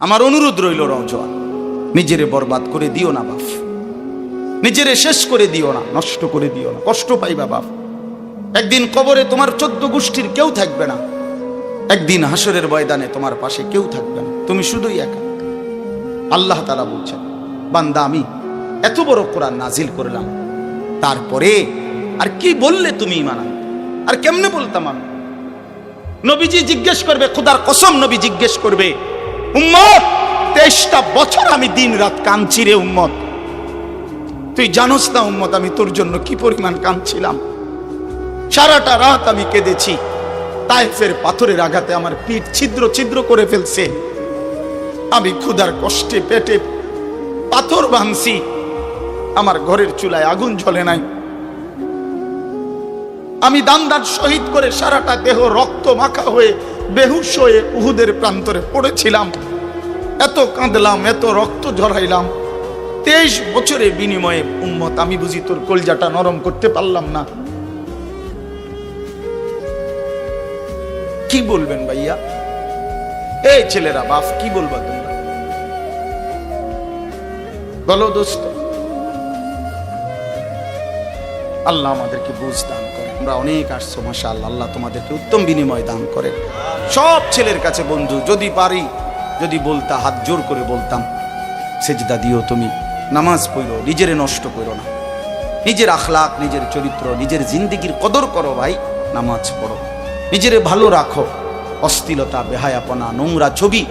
আমার অনুরোধ রইল নওজোয়ান, নিজেরে বরবাদ করে দিও না বাপ, নিজেরে শেষ করে দিও না, নষ্ট করে দিও না, কষ্ট পাইবা বাপ। একদিন কবরে তোমার 14 গোষ্ঠীর কেউ থাকবে না, একদিন হাসরের ময়দানে তোমার পাশে কেউ থাকবে না, তুমি শুধুই একা। আল্লাহ তাআলা বলছেন, বান্দা আমি এত বড় কোরআন নাজিল করলাম, তারপরে আর কি বললে তুমি ঈমান আনতে? আর কেমনে বলতাম আমি? নবীজি জিজ্ঞেস করবে, খোদার কসম নবী জিজ্ঞেস করবে, উম্মত 23টা বছর আমি দিন রাত কাঁদছি রে উম্মত, তুই জানোস না উম্মত আমি তোর জন্য কি পরিমাণ কাঁদছিলাম। সারাটা রাত আমি কেঁদেছি, তায়েফের পাথরের আঘাতে আমার পিঠ ছিদ্র ছিদ্র করে ফেলছে, আমি ক্ষুধার কষ্টে পেটে পাথর ভাঙছি, আমার ঘরের চুলায় আগুন জ্বলে নাই, আমি দান্দার শহীদ করে সারাটা দেহ রক্ত মাখা হয়ে বেহুশ হয়ে উহুদের প্রান্তরে পড়েছিলাম, এত কাঁদলাম, এত রক্ত ঝরাইলাম, 23 বছরের বিনিময়ে উম্মত আমি বুঝি তোর কলজাটা নরম করতে পারলাম না। কি বলবেন ভাইয়া? এই ছেলেরা বাপ কি বলবা তোমরা? বলো দোস্ত। আল্লাহ আমাদেরকে বুঝ দান করে। আমরা অনেক আসছো মাশাআল্লাহ, আল্লাহ তোমাদেরকে উত্তম বিনিময় দান করে। সব ছেলের কাছে বন্ধু, যদি পারি, যদি বলতা, হাত জোর করে বলতাম, সেজদা দিও তুমি, নামাজ পড়ো, নিজেরে নষ্ট করো না, নিজের আখলাক, নিজের চরিত্র, নিজের জিন্দেগির কদর করো ভাই, নামাজ পড়ো, নিজেরে ভালো রাখো। অশ্লীলতা, বেহায়াপনা, নোংরা ছবি,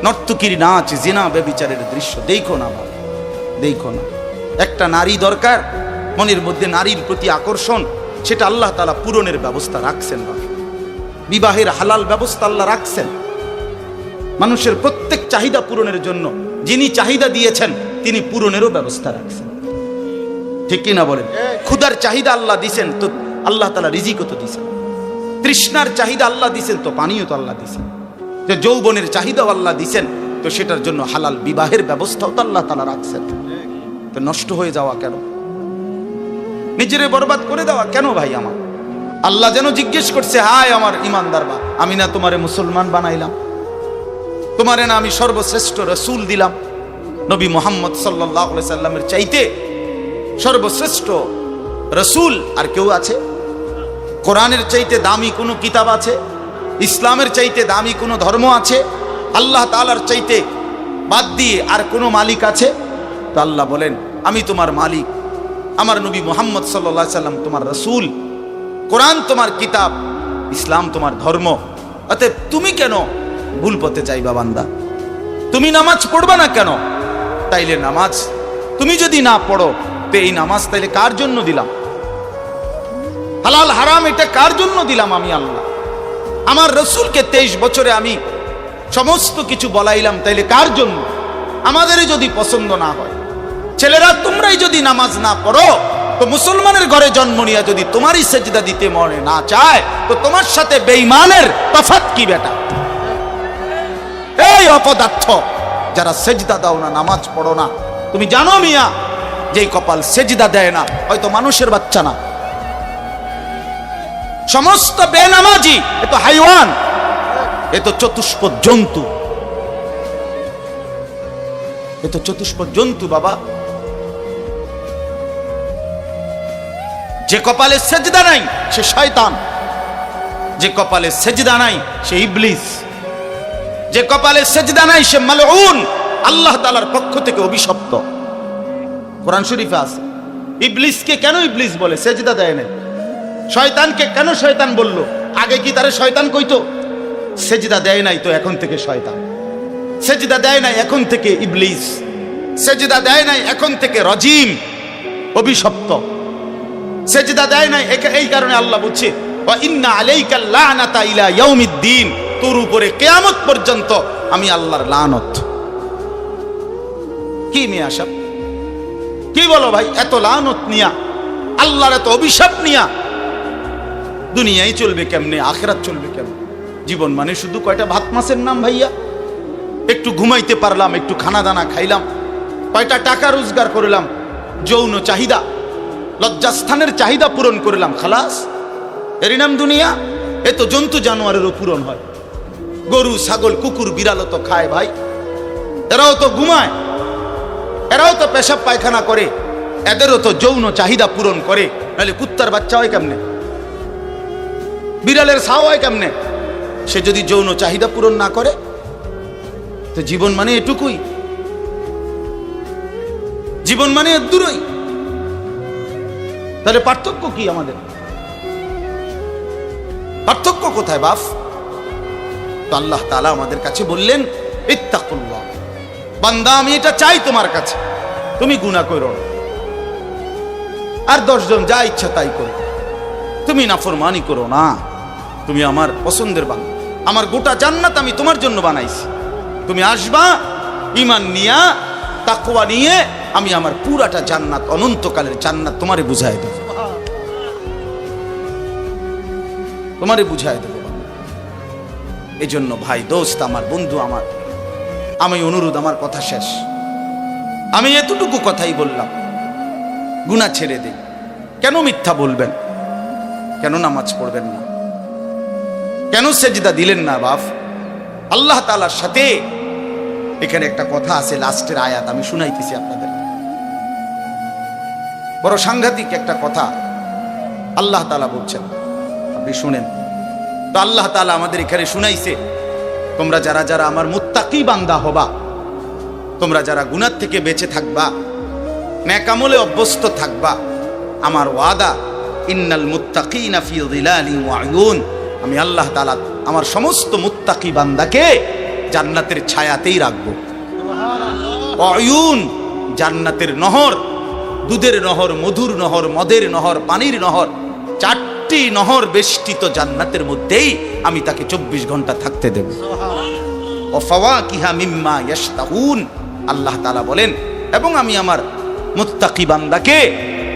নর্তকীর নাচ, জিনা, ব্যভিচারের দৃশ্য দেখো না ভাই, দেখো না। একটা নারী দরকার, মনের মধ্যে নারীর প্রতি আকর্ষণ, সেটা আল্লাহ তাআলা পূরণের ব্যবস্থা রাখছেন ভাই। বিবাহের হালাল ব্যবস্থা আল্লাহ রাখছেন, মানুষের প্রত্যেক চাহিদা পূরণের জন্য যিনি চাহিদা দিয়েছেন তিনি পূরণেরও ব্যবস্থা রাখছেন, ঠিক কি না বলেন? ক্ষুধার চাহিদা আল্লাহ দিছেন, তো আল্লাহ তাআলা রিজিকও তো দিছেন। তৃষ্ণার চাহিদা আল্লাহ দিছেন, তো পানিও তো আল্লাহ দিছেন। যে যৌবনের চাহিদাও আল্লাহ দিছেন, তো সেটার জন্য হালাল বিবাহের ব্যবস্থাও তো আল্লাহ তাআলা রাখছেন। তো নষ্ট হয়ে যাওয়া কেন? নিজেরে বরবাদ করে দেওয়া কেন ভাই? আমার আল্লাহ যেন জিজ্ঞেস করছে, হায় আমার ইমানদার বা, আমি না তোমারে মুসলমান বানাইলাম, তোমারে না আমি সর্বশ্রেষ্ঠ রাসূল দিলাম, নবী মুহাম্মদ সাল্লাল্লাহু আলাইহি সাল্লামের চাইতে সর্বশ্রেষ্ঠ রাসূল আর কেউ আছে? কোরআনের চাইতে দামি কোনো কিতাব আছে? ইসলামের চাইতে দামি কোনো ধর্ম আছে? আল্লাহ তাআলার চাইতে বাদ দিয়ে আর কোনো মালিক আছে? তো আল্লাহ বলেন, আমি তোমার মালিক, আমার নবী মুহাম্মদ সাল্লাল্লাহু আলাইহি সাল্লাম তোমার রাসূল, কোরআন তোমার কিতাব, ইসলাম তোমার ধর্ম। অতএব তুমি কেন ভুল পথে যাইবা বান্দা? তুমি নামাজ পড়বা না কেন? তাইলে নামাজ তুমি যদি না পড়ো, তো এই নামাজ তাইলে কার জন্য দিলাম? হালাল হারাম এটা কার জন্য দিলাম? আমি আল্লাহ। আমার রাসূলকে 23 বছরে আমি সমস্ত কিছু বলাইলাম, তাইলে কার জন্য? আমাদেরই যদি পছন্দ না হয়, ছেলেরা তোমরাই যদি নামাজ না পড়ো, তো মুসলমানের ঘরে জন্ম নিয়ে যদি তোমারই সেজদা দিতে মনে না চায়, তো তোমার সাথে বেঈমানের তফাৎ কি বেটা? এই অপদার্থ যারা সেজদা দাও না, নামাজ পড়ো না, তুমি জানো মিয়া, যেই কপাল সেজদা দেয় না, হয়তো মানুষের বাচ্চা না, সমস্ত বেনামাজি এ তো হাইওয়ান, এ তো চতুষ্পদ জন্তু, এ তো চতুষ্পদ জন্তু বাবা। যে কপালে সেজদা নাই সে শয়তান, যে কপালে সেজদা নাই সে ইবলিস, যে কপালে সেজদা নাই সে মালউন, আল্লাহ তাআলার পক্ষ থেকে অভিশপ্ত। কোরআন শরীফে আছে। ইবলিসকে কেন ইবলিস বলে? সেজদা দেয় না। শয়তানকে কেন শয়তান বলল? আগে কি তারে শয়তান কইতো? সেজদা দেয় নাই, তো এখন থেকে শয়তান। সেজদা দেয় নাই, এখন থেকে ইবলিস। সেজদা দেয় নাই, এখন থেকে রজিম, অভিশপ্ত। সেজদা দেয় নাই, এই কারণে আল্লাহ বলছে, ওয়া ইন্না আলাইকাল লানাতা ইলা ইয়াউমিদ্দিন, তোর উপরে কিয়ামত পর্যন্ত আমি আল্লাহর লানত। কি মিয়া সাহেব, কি বলো ভাই? এত লানত নিয়া, আল্লাহর এত অভিশাপ নিয়া দুনিয়ায় চলবে কেমনে? আখিরাত চলবে কেমনে? জীবন মানে শুধু কয়টা ভাত মাছের নাম ভাইয়া? একটু ঘুমাইতে পারলাম, একটু খানা দানা খাইলাম, কয়টা টাকা রোজগার করলাম, যৌন চাহিদা, লজ্জাস্থানের চাহিদা পূরণ করলাম, খালাস, এরই নাম দুনিয়া? এ তো জন্তু জানোয়ারেরও পূরণ হয়। গরু, ছাগল, কুকুর, বিড়ালও তো খায় ভাই। এরাও তো ঘুমায়, এরাও তো পেশাব পায়খানা করে, এদেরও তো যৌন চাহিদা পূরণ করে, নাহলে কুত্তার বাচ্চা হয় কেমনে, বিড়ালের ছাও হয় কেমনে? সে যদি যৌন চাহিদা পূরণ না করে, তো জীবন মানে এটুকুই, জীবন মানে দূরই। তাহলে পার্থক্য কি আমাদের? পার্থক্য কোথায় বাপ? তো আল্লাহ তাআলা আমাদের কাছে বললেন, ইত্তাকুল্লাহ, বান্দা আমি এটা চাই তোমার কাছে, তুমি গুনাহ করো না, আর 10 জন যা ইচ্ছা তাই করো, তুমি নাফরমানি করো না, তুমি আমার পছন্দের বান্দা, আমার গোটা জান্নাত আমি তোমার জন্য বানাইছি, তুমি আসবা ঈমান নিয়া, তাকওয়া নিয়ে, আমি আমার পুরাটা জান্নাত, অনন্তকালের জান্নাত তোমারে বুঝাই দেব, তোমারে বুঝাই দেব। এই জন্য ভাই, দোস্ত আমার, বন্ধু আমার, আমি অনুরোধ, আমার কথা শেষ, আমি এতটুকু কথাই বললাম, গুনাহ ছেড়ে দিন। কেন মিথ্যা বলবেন? কেন নামাজ পড়বেন না? কেন সেজদা দিলেন না বাপ? আল্লাহ তাআলার সাথে এখানে একটা কথা আছে, লাস্টের আয়াত আমি শুনাইতেছি আপনাদের, বড় সাংঘাতিক একটা কথা আল্লাহ তাআলা বলছেন, আপনি শুনেন। তো আল্লাহ তাআলা আমাদের এখানে শুনাইছে, তোমরা যারা যারা আমার মুত্তাকি বান্দা হবা, তোমরা যারা গুনাহ থেকে বেঁচে থাকবা, নেক আমলে অভ্যস্ত থাকবা, আমার ওয়াদা, ইন্নাল মুত্তাকিনা ফি যিলালিন ওয়া উয়ুন, আমি আল্লাহ তাআলা আমার সমস্ত মুত্তাকি বান্দাকে জান্নাতের ছায়াতেই রাখবো। সুবহানাল্লাহ। উয়ুন, জান্নাতের নহর, দুধের নহর, মধুর নহর, মদের নহর, পানির নহর, 4টি নহর বেষ্টিত জান্নাতের মধ্যেই আমি তাকে 24 ঘন্টা থাকতে দেব। সুবহানাল্লাহ। ওয়া ফাওয়াকিহা মিম্মা ইয়াশতাহুন, আল্লাহ তাআলা বলেন, এবং আমি আমার মুত্তাকি বান্দাকে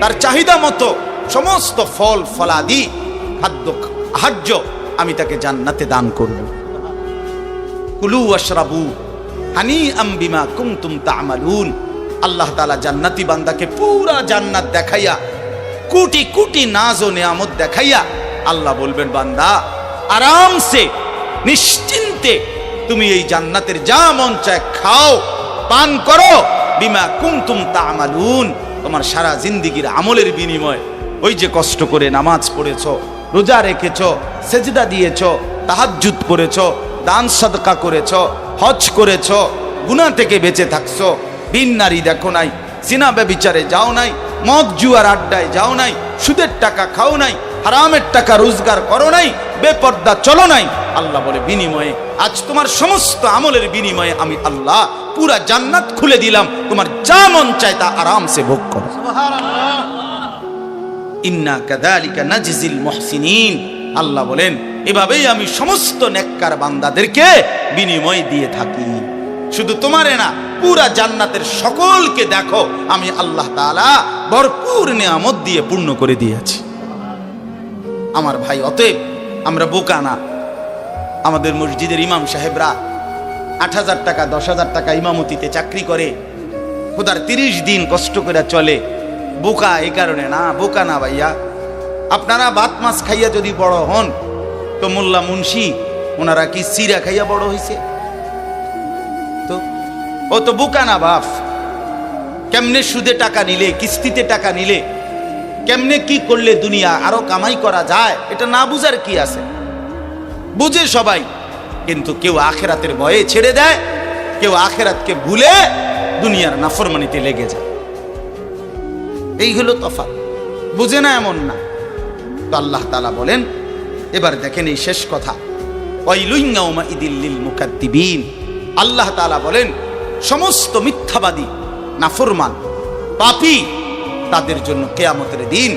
তার চাহিদা মতো সমস্ত ফল ফলাদি, খাদ্য আহার্য আমি তাকে জান্নাতে দান করব। কুলু ওয়াশরাবু হানিআম বিমা কুনতুম তা'মালুন, আল্লাহ তাআলা জান্নাতি বান্দাকে পুরা জান্নাত দেখাইয়া, কোটি কোটি নাজ ও নিয়ামত দেখাইয়া আল্লাহ বলবেন, বান্দা আরামসে নিশ্চিন্তে তুমি এই জান্নাতের যা মন চায় খাও, পান করো, বিমা কুনতুম তা'মালুন, তোমার সারা জিন্দেগীর আমলের বিনিময়, ওই যে কষ্ট করে নামাজ পড়েছো, রোজা রেখেছো, সেজদা দিয়েছো, তাহাজ্জুদ পড়েছো, দান সাদকা করেছো, হজ করেছো, গুনাহ থেকে বেঁচে থাকছো, বিন নারী দেখো নাই, জিনা ব্যভিচারে যাও নাই, মদ জুয়ার আড্ডায় যাও নাই, সুদের টাকা খাও নাই, হারামের টাকা রোজগার করো নাই, বেপর্দা চলো নাই, আল্লাহ বলে বিনিময়ে আজ তোমার সমস্ত আমলের বিনিময়ে আমি আল্লাহ পুরা জান্নাত খুলে দিলাম, তোমার যা মন চায় তা আরামসে ভোগ করো। সুবহানাল্লাহ। ইন্না কাযালিকা নাজজিল মুহসিনিন, আল্লাহ বলেন এভাবেই আমি সমস্ত নেককার বান্দাদেরকে বিনিময় দিয়ে থাকি। শুধু তোমারে না, পুরা জান্নাতের সকলকে দেখো আমি আল্লাহ তাআলা ভরপুর নিয়ামত দিয়ে পূর্ণ করে দিয়েছি। আমার ভাই, অতএব আমরা বোকা না। আমাদের মসজিদের ইমাম সাহেবরা 8,000 টাকা 10,000 টাকা ইমামতিতে চাকরি করে, খোদার 30 দিন কষ্ট করে চলে। বোকা এই কারণে না, বোকা না ভাইয়া। আপনারা ভাত মাছ খাইয়া যদি বড় হন, তো মোল্লা মুন্সি ওনারা কি সিরা খাইয়া বড় হয়েছে? তো ও তো বোকা না বাপ। কেমনে সুদে টাকা নিলে, কিস্তিতে টাকা নিলে, কেমনে কি করলে দুনিয়া আরো কামাই করা যায়, এটা না বুঝার কি আছে? বুঝে সবাই, কিন্তু কেউ আখেরাতের ভয়ে ছেড়ে দেয়, কেউ আখেরাতকে ভুলে দুনিয়ার নাফরমানিতে লেগে যায়। এই হলো তফাৎ। বুঝে না এমন না। তো আল্লাহ তাআলা বলেন, এবার দেখেন এই শেষ কথা, ওয়াইলুন ইয়াউমাইদিল লিল মুকাদ্দিবিন, আল্লাহ তাআলা বলেন সমস্ত মিথ্যাবাদী, নাফরমান, পাপী, তাদের জন্য কিয়ামতের দিন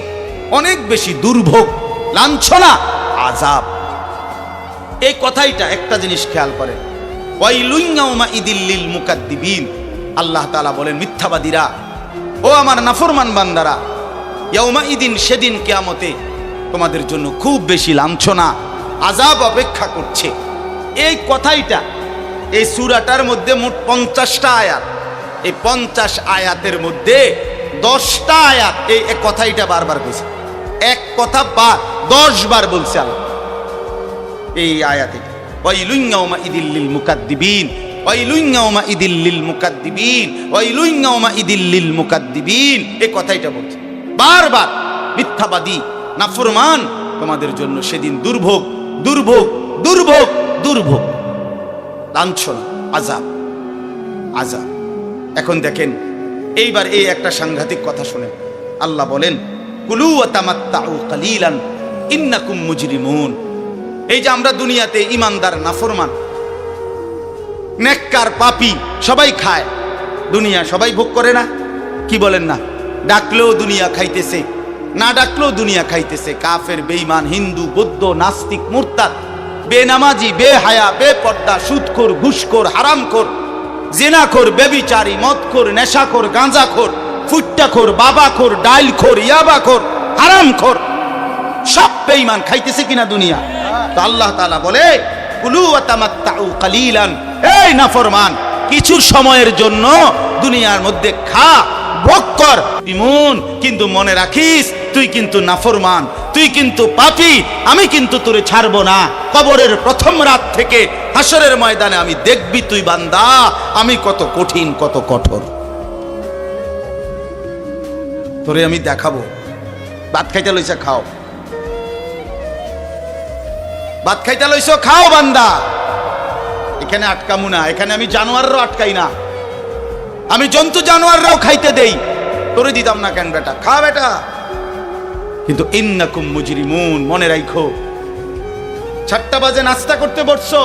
অনেক বেশি দুর্ভোগ, লাঞ্ছনা, আযাব। এই কথাইটা একটা জিনিস খেয়াল করেন, ওয়াইলুন ইয়াউমাইদিল লিল মুকাদ্দিবিন, আল্লাহ তাআলা বলেন মিথ্যাবাদীরা, ও আমার নাফরমান বান্দারা, ইয়াউমাইদিন, সেদিন কিয়ামতে তোমাদের জন্য খুব বেশি লাঞ্ছনা, আযাব অপেক্ষা করছে। এই কথাইটা এই সূরাটার মধ্যে মোট 50টা আয়াত। এই 50 আয়াতের মধ্যে 10টা আয়াত এই কথাইটা বারবার কইছে। এক কথা 10 বার বলছে আল্লাহ এই আয়াতে, ওয়াইলুন ইয়াউমাইদিল লিল মুকাদ্দিবিন, ওয়াইলুন ইয়াউমাইদিল লিল মুকাদ্দিবিন, ওয়াইলুন ইয়াউমাইদিল লিল মুকাদ্দিবিন, এই কথাইটা বলছে বারবার। মিথ্যাবাদী নাফরমান, তোমাদের জন্য সেদিন দুর্ভোগ, দুর্ভোগ, দুর্ভোগ, দুর্ভোগ, লাঞ্ছনা, আযাব, আযাব। এখন দেখেন এইবার এই একটা সাংঘাতিক কথা শুনেন। আল্লাহ বলেন কুলু ওয়া তামাত্তাউ কালিলান ইন্নাকুম মুজরিমুন। এই যে আমরা দুনিয়াতে ইমানদার নাফরমান নেককার পাপী সবাই খায়, দুনিয়া সবাই ভোগ করে না? কি বলেন না? ডাকলেও দুনিয়া খাইতেছে, না ডাকলেও দুনিয়া খাইতেছে। কাফের, বেঈমান, হিন্দু, বৌদ্ধ, নাস্তিক, মুরতাদ, বেনামাজি, বেহায়া, বেপর্দা, সুদখোর, ঘুষখোর, হারামখোর, জিনাখোর, ব্যভিচারী, মদখোর, নেশাখোর, গাঁজাখোর, ফুট্টাখোর, বাবাখোর, ডাইলখোর, ইয়াবাখোর, হারামখোর, সব বেঈমান খাইতেছে কিনা দুনিয়া? তো আল্লাহ তাআলা বলে কুলু ওয়া তামাত্তাউ কালিলান, এই নাফরমান কিছু সময়ের জন্য দুনিয়ার মধ্যে খা, ভোগ কর, ইমুন, কিন্তু মনে রাখিস তুই কিন্তু নাফরমান, তুই কিন্তু পাপী, আমি কিন্তু তোরে ছাড়বো না। কবরের প্রথম রাত থেকে হাসরের ময়দানে আমি দেখবি তুই বান্দা আমি কত কঠিন, কত কঠোর, তোরে আমি দেখাবো। ভাত খাইতে লইছে খাও, ভাত খাইতে লইছো খাও বান্দা, এখানে আটকামু না। এখানে আমি জানোয়াররাও আটকাই না, আমি জন্তু জানোয়াররাও খাইতে দেই, তোরে দিতাম না কেন বেটা, খা বেটা। কিন্তু ইন্নাকুম মুজরিমুন, মনে রাখো 7টা বাজে নাস্তা করতে বসছো,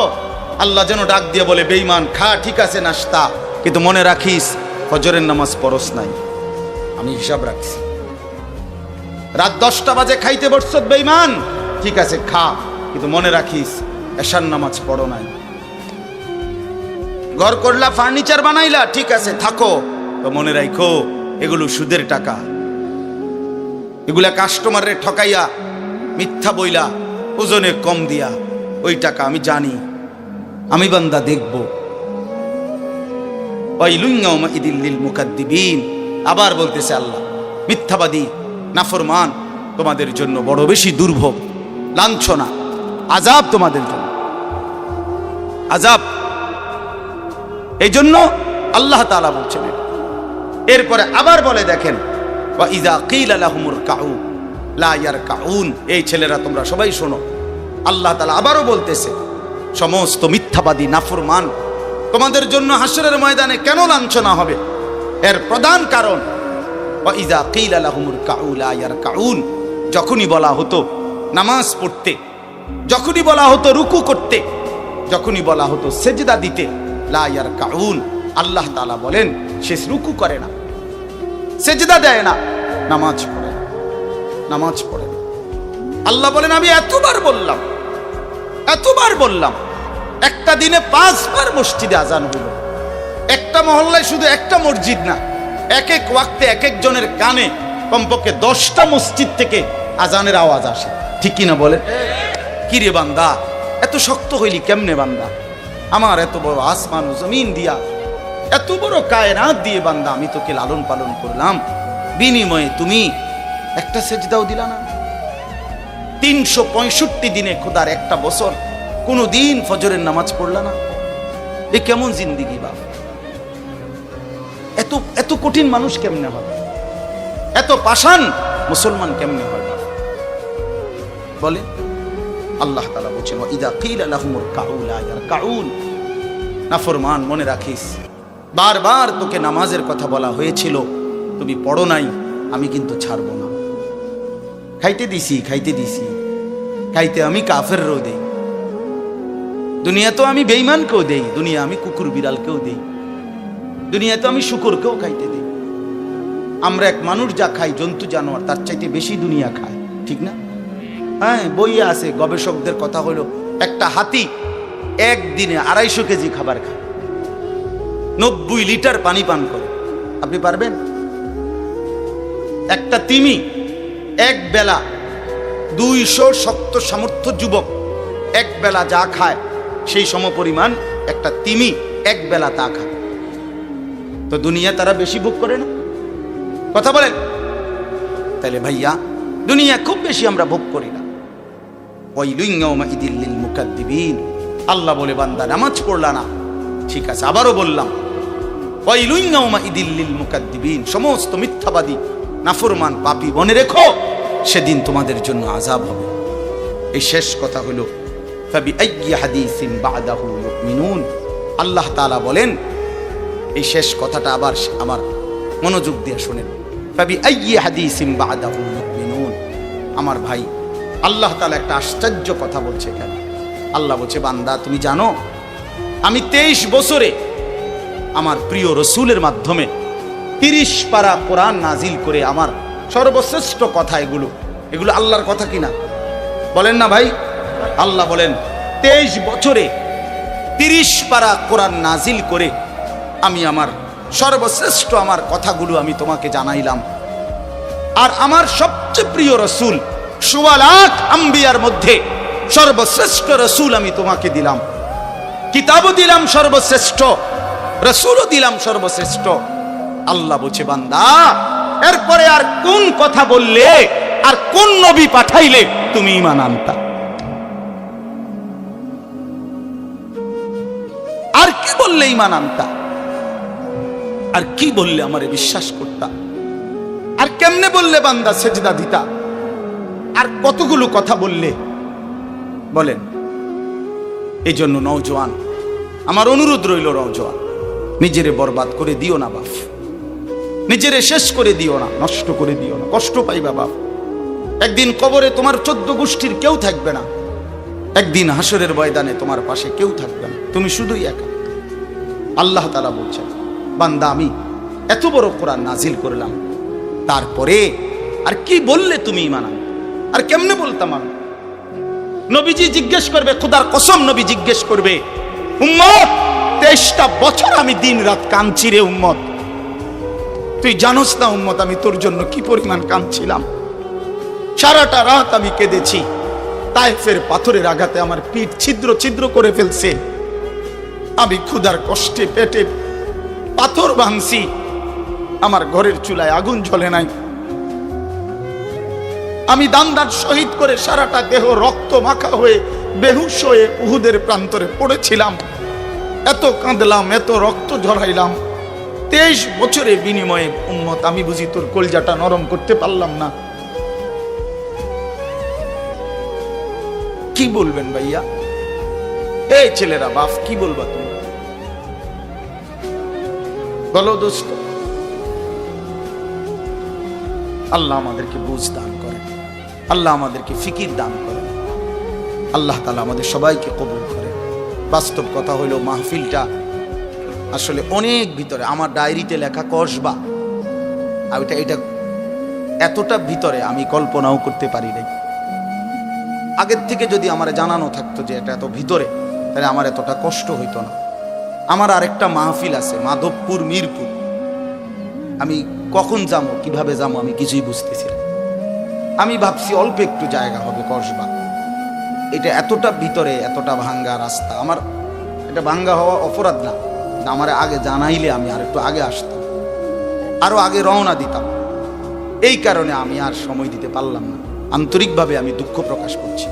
আল্লাহ যেন ডাক দিয়ে বলে বেঈমান খা, ঠিক আছে নাস্তা, কিন্তু মনে রাখিস ফজরের নামাজ পড়স নাই, আমি হিসাব রাখছি। রাত 10টা বাজে খাইতে বসছো বেঈমান, ঠিক আছে খা, কিন্তু মনে রাখিস এশার নামাজ পড়ো নাই। ঘর করলা, ফার্নিচার বানাইলা, ঠিক আছে থাকো, তো মনে রাখো এগুলো সুদের টাকা, এগুলা কাস্টমারে ঠকাইয়া মিথ্যা বইলা ওজনে কম দিয়া ওই টাকা আমি জানি, আমি বান্দা দেখব। ওয়াইলুন ইয়াউমাইদিল লিল মুকাদ্দিবিন, আবার বলতেছে আল্লাহ মিথ্যাবাদী নাফরমান তোমাদের জন্য বড় বেশি দুর্ভোগ, লাঞ্ছনা, আযাব তোমাদের জন্য, আযাব। এই জন্য আল্লাহ তাআলা বলছেন। এরপরে আবার বলে দেখেন ওয়া ইযা কিলা লাহুমুর কাউ লা ইয়ারকাউন, এই ছেলেরা তোমরা সবাই শোনো, আল্লাহ তাআলা আবারও বলতেছে সমস্ত মিথ্যাবাদী নাফরমান তোমাদের জন্য হাসরের ময়দানে কেন লাঞ্ছনা হবে, এর প্রধান কারণ ওয়া ইযা কিলা লাহুমুর কাউ লা ইয়ারকাউন, যখনই বলা হতো নামাজ পড়তে, যখনই বলা হতো রুকু করতে, যখনই বলা হতো সেজদা দিতে, লা ইয়ারকাউন, আল্লাহ তাআলা বলেন সে রুকু করে না, সেজদা দেয় না, নামাজ পড়ে না, নামাজ পড়ে না। আল্লাহ বলেন আমি এতবার বললাম, এতবার বললাম, একটা দিনে 5 বার মসজিদে আজান হইল, একটা মহল্লায় শুধু একটা মসজিদ না, এক এক ওয়াক্তে এক একজনের কানে কমপক্ষে 10টা মসজিদ থেকে আজানের আওয়াজ আসে, ঠিক কিনা বলে? কি রে বান্দা এত শক্ত হইলি কেমনে বান্দা, আমার এত বড় আসমান ও জমিন দিয়া, এত বড় কায়নাত দিয়ে বান্দা আমি তোকে লালন পালন করলাম, বিনিময়ে তুমি একটা সেজদাও দিলা না। 365 দিনে খোদার একটা বছর কোনো দিন ফজরের নামাজ পড়লা না, এ কেমন জিন্দিগি বাপ? এত এত কঠিন মানুষ কেমনে হয়, এত পাষাণ মুসলমান কেমনে হয় বলে? আল্লাহ তাআলা বলেন ওয়া ইযা কিলা লাহুমুর কাউ লা ইয়ারকাউন, নাফরমান মনে রাখিস বারবার তোকে নামাজের কথা বলা হয়েছিল, তুমি পড়ো নাই, আমি কিন্তু ছাড়বো না। খাইতে দিছি, খাইতে দিছি, খাইতে আমি কাফেরও দেই, দুনিয়া তো আমি বেঈমানকেও দেই, দুনিয়া আমি কুকুর বিড়ালকেও দেই, দুনিয়া তো আমি শুকরকেও খাইতে দেই। আমরা এক মানুষ যা খাই জন্তু জানোয়ার তার চাইতে বেশি দুনিয়া খায়, ঠিক না? হ্যাঁ, বইয়ে আছে, গবেষকদের কথা হলো একটা হাতি একদিনে 250 কেজি খাবার খায়, 90 লিটার পানি পান করে, আপনি পারবেন? একটা তিমি এক বেলা 200 শক্ত সামর্থ্য যুবক এক বেলা যা খায় সেই সমপরিমাণ একটা তিমি এক বেলা তা খায়, তো দুনিয়া তারা বেশি ভোগ করে না? কথা বলেন। তাহলে ভাইয়া দুনিয়া খুব বেশি আমরা ভোগ করি না। ওয়াইলুন ইয়াউমাইদিল লিল মুকাদ্দিবিন, আল্লাহ বলে বান্দা নামাজ পড়লা না, ঠিক আছে, আবারও বললাম, ওয়াইলুন ইয়াউমাইদিল লিল মুকাদ্দিবিন, সমস্ত মিথ্যাবাদী নাফরমান পাপী মনে রেখো, সেদিন তোমাদের জন্য আযাব হবে। এই শেষ কথা হলো ফাবিআইয়ি হাদিসিন বা'দাহু ইউমিনুন। আল্লাহ তাআলা বলেন, এই শেষ কথাটা আবার আমার মনোযোগ দিয়ে শুনেন, ফাবিআইয়ি হাদিসিন বা'দাহু ইউমিনুন। আমার ভাই, আল্লাহ তাআলা একটা আশ্চর্য কথা বলছে এখানে। আল্লাহ বলছে, বান্দা তুমি জানো আমি 23 বছরে আমার প্রিয় রসুলের মাধ্যমে 30 পারা কোরআন নাজিল করে আমার সর্বশ্রেষ্ঠ কথা এগুলো আল্লাহর কথা কিনা? বলেন না ভাই? আল্লাহ বলেন 23 বছরে 30 পারা কোরআন নাজিল করে আমি আমার সর্বশ্রেষ্ঠ আমার কথাগুলো আমি তোমাকে জানাইলাম। আর আমার সবচেয়ে প্রিয় রসুল 1.25 লাখ আম্বিয়ার মধ্যে সর্বশ্রেষ্ঠ রসুল আমি তোমাকে দিলাম, কিতাবও দিলাম সর্বশ্রেষ্ঠ, রসুলও দিলাম সর্বশ্রেষ্ঠ। আল্লাহ বলছে, বান্দা এরপরে আর কোন কথা বললে, আর কোন নবী পাঠাইলে তুমি ঈমান আনতা? আর কি বললে ঈমান আনতা? আর কি বললে আমারে বিশ্বাস করতা? আর কেমনে বললে বান্দা সেজদা দিতা? আর কতগুলো কথা বললে? বলেন। এই জন্য নওজোয়ান, আমার অনুরোধ রইল, নওজোয়ান নিজেরে বরবাদ করে দিও না বাপ, নিজেরে শেষ করে দিও না, নষ্ট করে দিও না, কষ্ট পাইবা বাপ। একদিন কবরে তোমার 14 গোষ্ঠীর কেউ থাকবে না, একদিন হাসরের ময়দানে তোমার পাশে কেউ থাকবে না, তুমি শুধুই একা। আল্লাহ তাআলা বলছেন, বান্দা আমি এত বড় কোরআন নাজিল করলাম, তারপরে আর কি বললে তুমি ঈমান আনবে? আর কেমনে বলতাম আমি? নবীজি জিজ্ঞেস করবে, খোদার কসম নবী জিজ্ঞেস করবে, উম্মত 23টা বছর আমি দিন রাত কাঁদছি রে উম্মত, তুই জানোস না উম্মত আমি তোর জন্য কি পরিমাণ কাঁদছিলাম, সারাটা রাত আমি কেঁদেছি, তায়েফের পাথরের আঘাতে আমার পিঠ ছিদ্র ছিদ্র করে ফেলছে, আমি ক্ষুধার কষ্টে পেটে পাথর ভাঙছি, আমার ঘরের চুলায় আগুন জ্বলে নাই, আমি দান্দার শহীদ করে সারাটা দেহ রক্ত মাখা হয়ে বেহুশ হয়ে উহুদের প্রান্তরে পড়েছিলাম, এত কাঁদলাম, এত রক্ত ঝরাইলাম, 23 বছরের বিনিময়ে উম্মত আমি বুঝি তোর কলজাটা নরম করতে পারলাম না? কি বলবেন ভাইয়া? এই ছেলেরা বাপ কি বলবা তুমি? বলো দোস্ত। আল্লাহ আমাদেরকে বুঝ দান করেন, আল্লাহ আমাদেরকে ফিকির দান করেন, আল্লাহ তাআলা আমাদের সবাইকে কবুল করেন। বাস্তব কথা হলো মাহফিলটা আসলে অনেক ভিতরে, আমার ডায়েরিতে লেখা কসবা, এটা এতটা ভিতরে আমি কল্পনাও করতে পারি নাই। আগের থেকে যদি আমার জানানো থাকতো যে এটা এত ভিতরে, তাহলে আমার এতটা কষ্ট হইতো না। আমার আরেকটা মাহফিল আছে মাধবপুর, মিরপুর, আমি কখন যাবো, কিভাবে যাবো আমি কিছুই বুঝতেছি না। আমি ভাবছি অল্প একটু জায়গা হবে কসবা, এটা এতটা ভিতরে, এতটা ভাঙ্গা রাস্তা, আমার এটা ভাঙ্গা হওয়া অপরাধ না, আমার আগে জানাইলে আমি আর একটু আগে আসতাম, আরো আগে রওনা দিতাম। এই কারণে আমি আর সময় দিতে পারলাম না। আন্তরিকভাবে আমি দুঃখ প্রকাশ করছি।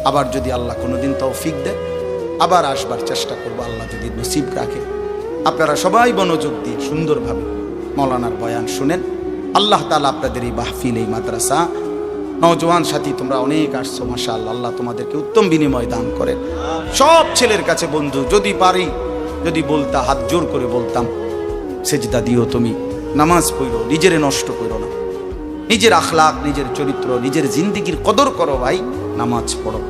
আবার যদি আল্লাহ কোনোদিন তৌফিক দেয় আবার আসবার চেষ্টা করব, আল্লাহ যদি নসিব রাখে। আপনারা সবাই মনোযোগ দিয়ে সুন্দরভাবে মৌলানার বয়ান শুনেন। আল্লাহ তাআলা আপনাদের এই মাহফিল, এই মাদ্রাসা, নওজোয়ান সাথী তোমরা অনেক আসছো, মাশাআল্লাহ, আল্লাহ তোমাদেরকে উত্তম বিনিময় দান করেন। সব ছেলের কাছে বন্ধু, যদি পারি, যদি বলতা, হাত জোর করে বলতাম, সেজদা দিও তুমি, নামাজ পড়ো, নিজেরে নষ্ট করো না, নিজের আখলাক, নিজের চরিত্র, নিজের জিন্দিগির কদর করো ভাই, নামাজ পড়ো,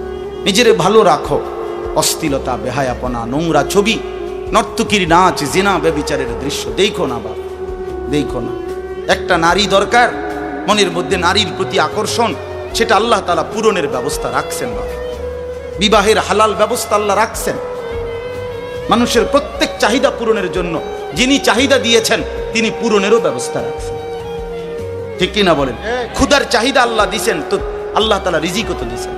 নিজেরে ভালো রাখো। অশ্লীলতা, বেহায়াপনা, নোংরা ছবি, নর্তকীর নাচ, জিনা, ব্যভিচারের দৃশ্য দেখো না বাবা, দেখো না। একটা নারী দরকার, মনের মধ্যে নারীর প্রতি আকর্ষণ, সেটা আল্লাহ তাআলা পূরণের ব্যবস্থা রাখছেন বাবা। বিবাহের হালাল ব্যবস্থা আল্লাহ রাখছেন। মানুষের প্রত্যেক চাহিদা পূরণের জন্য যিনি চাহিদা দিয়েছেন তিনি পূরণেরও ব্যবস্থা রাখছেন। ঠিক কিনা বলেন? ক্ষুধার চাহিদা আল্লাহ দিছেন, তো আল্লাহ তাআলা রিজিকও তো দিছেন।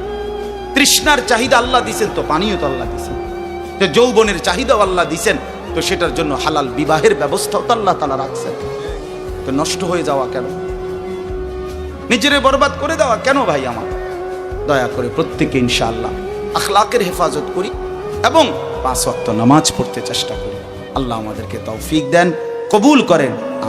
তৃষ্ণার চাহিদা আল্লাহ দিছেন, তো পানিও তো আল্লাহ দিছেন। যে যৌবনের চাহিদাও আল্লাহ দিছেন, তো সেটার জন্য হালাল বিবাহের ব্যবস্থাও তো আল্লাহ তাআলা রাখছেন। তো নষ্ট হয়ে যাওয়া কেন? নিজেরে বরবাদ করে দেওয়া কেন ভাই? আমার দয়া করে প্রত্যেকে ইনশাআল্লাহ আখলাকের হেফাজত করি এবং 5 ওয়াক্ত নামাজ পড়তে চেষ্টা করি। আল্লাহ আমাদেরকে তৌফিক দেন, কবুল করেন।